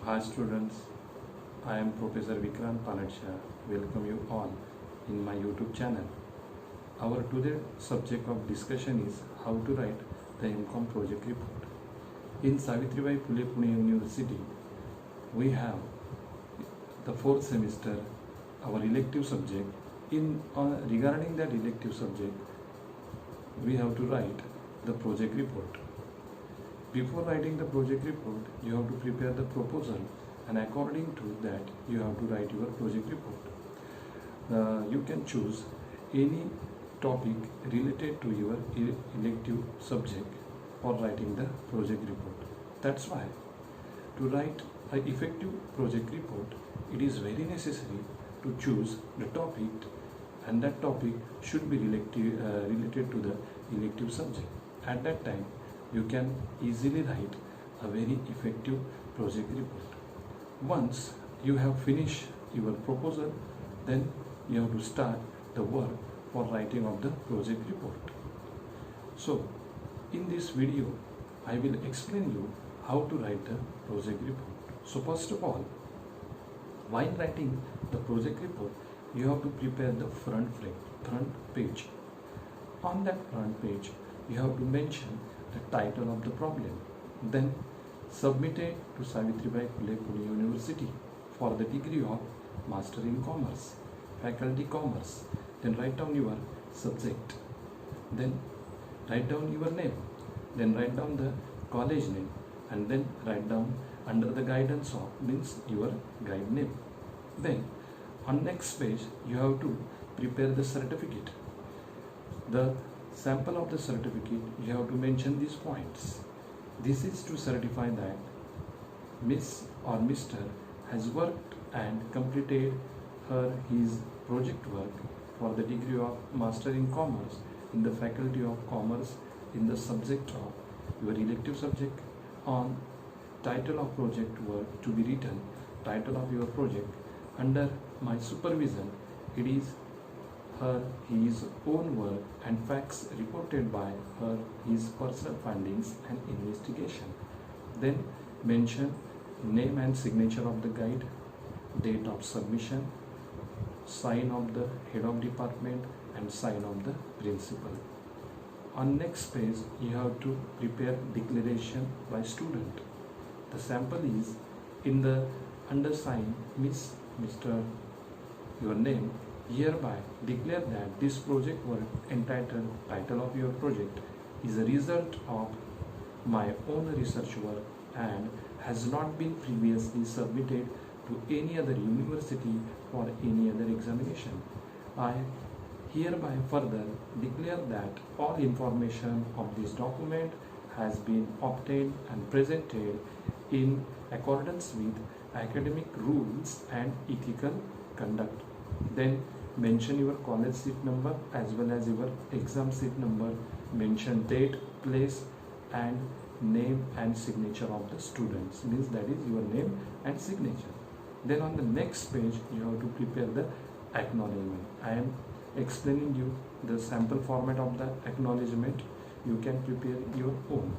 Hi students, I am Professor Vikrant Panadsha. Welcome you all in my YouTube channel. Our today's subject of discussion is how to write the MCOM project report. In Savitribai Phule Pune University, we have the fourth semester, our elective subject. Regarding that elective subject, we have to write the project report. Before writing the project report, you have to prepare the proposal, and according to that, you have to write your project report. You can choose any topic related to your elective subject for writing the project report. That's why to write an effective project report, it is very necessary to choose the topic, and that topic should be related to the elective subject. At that time, you can easily write a very effective project report. Once you have finished your proposal, then you have to start the work for writing of the project report. So, in this video, I will explain you how to write the project report. So, first of all, while writing the project report, you have to prepare the front page. On that front page, you have to mention the title of the problem, then submit it to Savitribai Phule Pune University for the degree of Master in Commerce, Faculty Commerce. Then write down your subject, then write down your name, then write down the college name, and then write down under the guidance of means your guide name. Then on next page you have to prepare the certificate. The sample of the certificate, you have to mention these points. This is to certify that Miss or Mr. has worked and completed his project work for the degree of Master in Commerce in the Faculty of Commerce in the subject of your elective subject. On title of project work to be written, title of your project, under my supervision, it is his own work and facts reported by his personal findings and investigation. Then mention name and signature of the guide, date of submission, sign of the head of department, and sign of the principal. On next page, you have to prepare declaration by student. The sample is in the undersigned Miss, Mr. your name. Hereby declare that this project work entitled title of your project is a result of my own research work and has not been previously submitted to any other university for any other examination. I hereby further declare that all information of this document has been obtained and presented in accordance with academic rules and ethical conduct. Then mention your college seat number as well as your exam seat number, mention date, place, and name and signature of the students, means that is your name and signature. Then on the next page you have to prepare the acknowledgement. I am explaining you the sample format of the acknowledgement. You can prepare your own.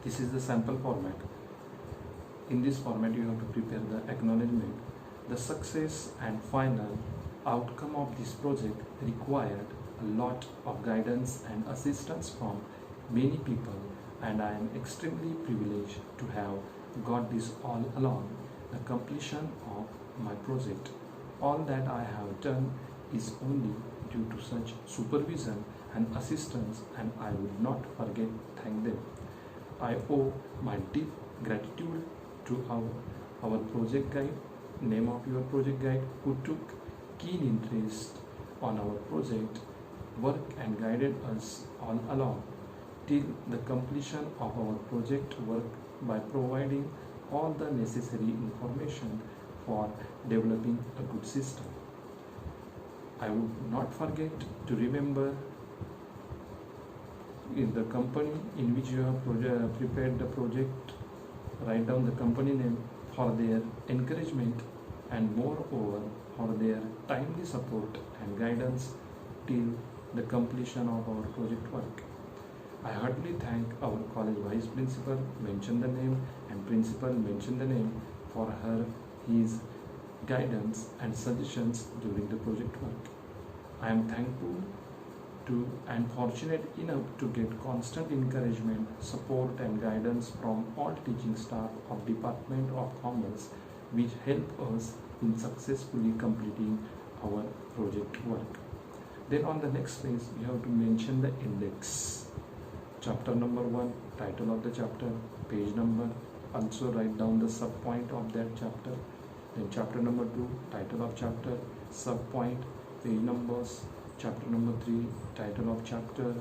This is the sample format. In this format you have to prepare the acknowledgement. The success and final outcome of this project required a lot of guidance and assistance from many people, and I am extremely privileged to have got this all along. The completion of my project, all that I have done is only due to such supervision and assistance, and I would not forget to thank them. I owe my deep gratitude to our project guide, name of your project guide, who took keen interest on our project work and guided us all along till the completion of our project work by providing all the necessary information for developing a good system. I would not forget to remember in the company in which you have prepared the project, write down the company name for their encouragement and moreover for their timely support and guidance till the completion of our project work. I heartily thank our college vice principal, mention the name, and principal, mention the name, for her his guidance and suggestions during the project work. I am thankful to and fortunate enough to get constant encouragement, support and guidance from all teaching staff of Department of Commerce, which help us in successfully completing our project work. Then on the next page you have to mention the index. Chapter number 1, title of the chapter, page number, also write down the sub point of that chapter. Then chapter number 2, title of chapter, sub point, page numbers. Chapter number 3, title of chapter,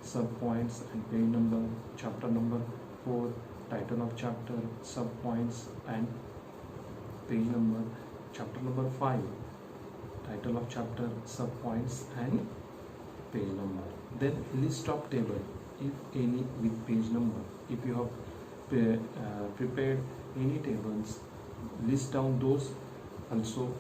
sub points and page number. Chapter number 4, title of chapter, sub points and page number. Chapter number 5, title of chapter, sub points and page number. Then list of table, if any, with page number. If you have prepared any tables, list down those also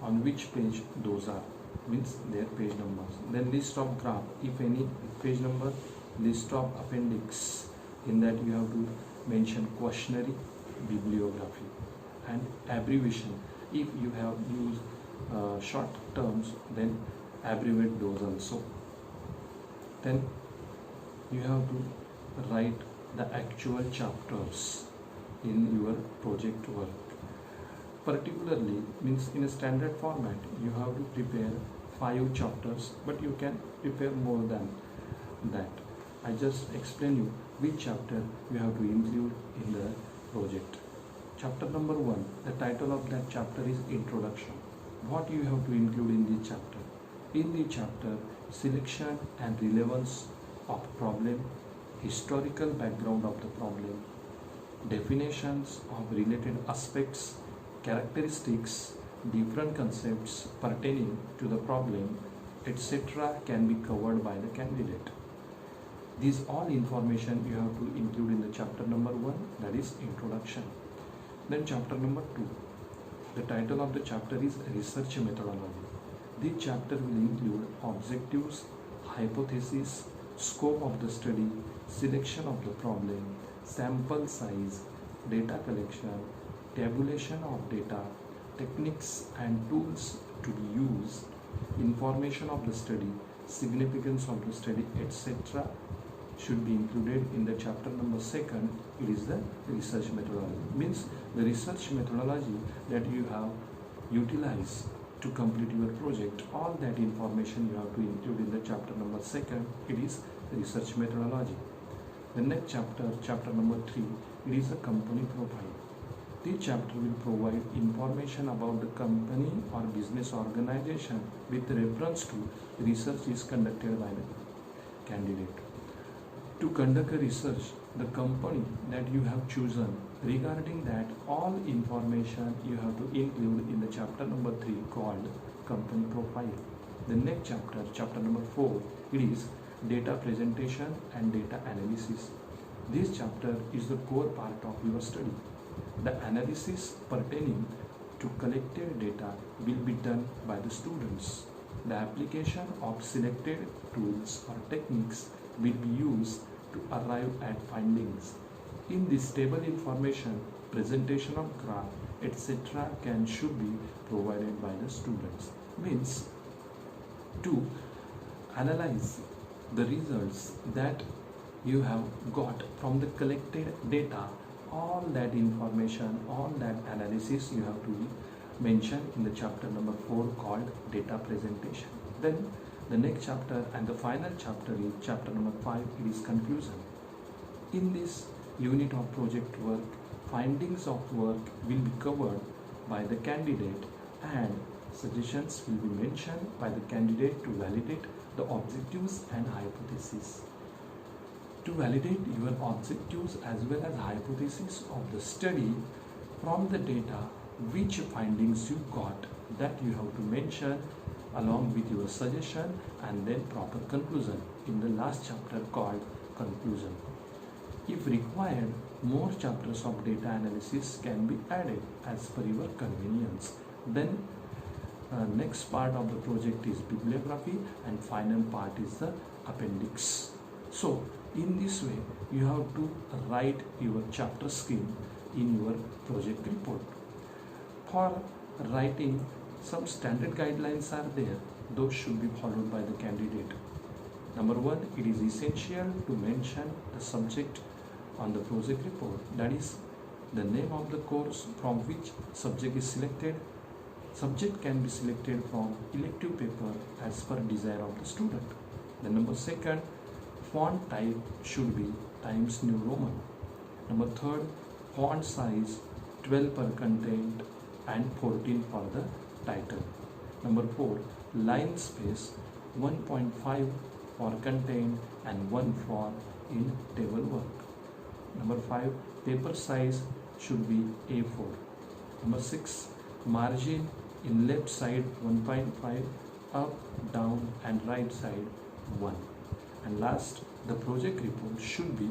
on which page those are, means their page numbers. Then list of graph, if any, page number. List of appendix, in that you have to mention quaternary, bibliography and abbreviation. If you have used short terms, then abbreviate those also. Then you have to write the actual chapters in your project work. Particularly, means in a standard format you have to prepare 5 chapters, but you can prepare more than that. I just explain you which chapter you have to include in the project. Chapter number 1, the title of that chapter is Introduction. What you have to include in the chapter? In the chapter, selection and relevance of problem, historical background of the problem, definitions of related aspects, characteristics, different concepts pertaining to the problem, etc. can be covered by the candidate. These all information you have to include in the chapter number 1, that is Introduction. Then chapter number 2, the title of the chapter is Research Methodology. This chapter will include objectives, hypothesis, scope of the study, selection of the problem, sample size, data collection, tabulation of data, techniques and tools to be used, information of the study, significance of the study, etc. should be included in the chapter number 2. It is the research methodology. Means the research methodology that you have utilized to complete your project. All that information you have to include in the chapter number 2. It is research methodology. The next chapter, chapter number 3, it is a company profile. This chapter will provide information about the company or business organization with reference to research is conducted by the candidate. To conduct a research, the company that you have chosen, regarding that all information you have to include in the chapter number 3 called company profile. The next chapter, chapter number 4, it is data presentation and data analysis. This chapter is the core part of your study. The analysis pertaining to collected data will be done by the students. The application of selected tools or techniques will be used to arrive at findings. In this table information, presentation of graph, etc. should be provided by the students. Means to analyze the results that you have got from the collected data, all that information, all that analysis you have to mention in the chapter number 4 called data presentation. Then the next chapter and the final chapter is chapter number 5, it is conclusion. In this unit of project work, findings of work will be covered by the candidate and suggestions will be mentioned by the candidate to validate the objectives and hypotheses. To validate your objectives as well as hypothesis of the study from the data, which findings you got, that you have to mention along with your suggestion and then proper conclusion in the last chapter called conclusion. If required, more chapters of data analysis can be added as per your convenience. Then next part of the project is bibliography and final part is the appendix. So in this way you have to write your chapter scheme in your project report. For writing, some standard guidelines are there. Those should be followed by the candidate. Number one, it is essential to mention the subject on the project report, that is the name of the course from which subject is selected. Subject can be selected from elective paper as per desire of the student. Then number second, font type should be Times New Roman. Number third, font size 12 per content and 14 for the title. Number four, line space 1.5 for content and 1 for in table work. Number 5, paper size should be A4. Number 6, margin in left side 1.5, up, down and right side 1. And last, the project report should be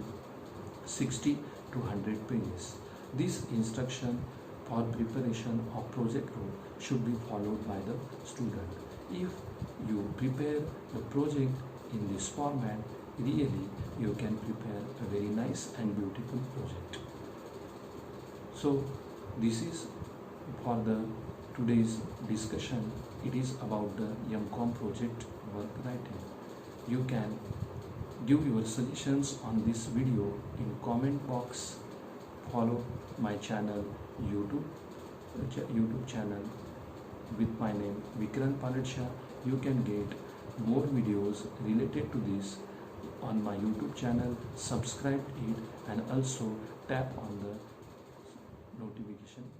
60 to 100 pages. This instruction for preparation of project report should be followed by the student. If you prepare the project in this format, really you can prepare a very nice and beautiful project. So this is for the today's discussion. It is about the MCOM project work writing. You can give your suggestions on this video in comment box. Follow my channel YouTube channel with my name Vikrant Panadsha. You can get more videos related to this on my YouTube channel. Subscribe it and also tap on the notification